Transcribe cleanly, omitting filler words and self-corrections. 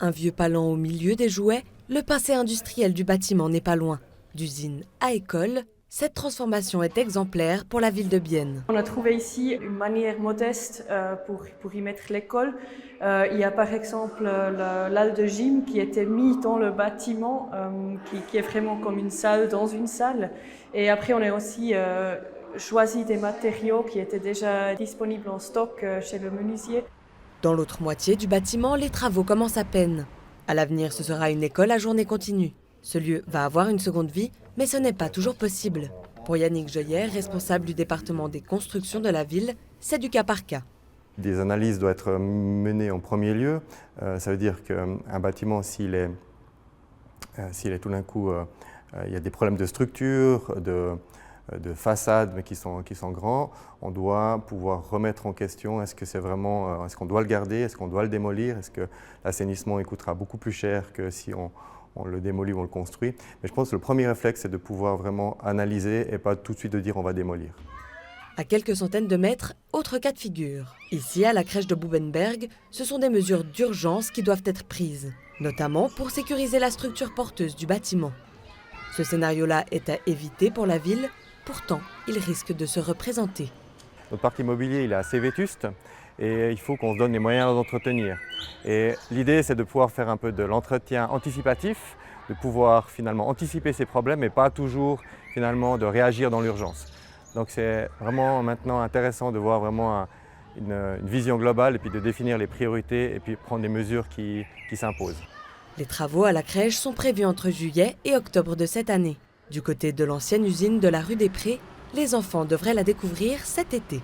Un vieux palan au milieu des jouets, le passé industriel du bâtiment n'est pas loin. D'usine à école, cette transformation est exemplaire pour la ville de Bienne. On a trouvé ici une manière modeste pour y mettre l'école. Il y a par exemple l'aile de gym qui était mise dans le bâtiment, qui est vraiment comme une salle dans une salle. Et après, on a aussi choisi des matériaux qui étaient déjà disponibles en stock chez le menuisier. Dans l'autre moitié du bâtiment, les travaux commencent à peine. À l'avenir, ce sera une école à journée continue. Ce lieu va avoir une seconde vie, mais ce n'est pas toujours possible. Pour Yannick Joyer, responsable du département des constructions de la ville, c'est du cas par cas. Des analyses doivent être menées en premier lieu. Ça veut dire qu'un bâtiment, s'il est tout d'un coup, il y a des problèmes de structure, de façade, mais qui sont grands, on doit pouvoir remettre en question est-ce que c'est vraiment, est-ce qu'on doit le garder, est-ce qu'on doit le démolir, est-ce que l'assainissement coûtera beaucoup plus cher que si on le démolit ou on le construit. Mais je pense que le premier réflexe, c'est de pouvoir vraiment analyser et pas tout de suite de dire on va démolir. À quelques centaines de mètres, autre cas de figure. Ici, à la crèche de Bubenberg, ce sont des mesures d'urgence qui doivent être prises, notamment pour sécuriser la structure porteuse du bâtiment. Ce scénario-là est à éviter pour la ville, pourtant, il risque de se représenter. Notre parc immobilier, il est assez vétuste et il faut qu'on se donne les moyens d'entretenir. Et l'idée, c'est de pouvoir faire un peu de l'entretien anticipatif, de pouvoir finalement anticiper ces problèmes et pas toujours finalement de réagir dans l'urgence. Donc c'est vraiment maintenant intéressant de voir vraiment une vision globale et puis de définir les priorités et puis prendre des mesures qui s'imposent. Les travaux à la crèche sont prévus entre juillet et octobre de cette année. Du côté de l'ancienne usine de la rue des Prés, les enfants devraient la découvrir cet été.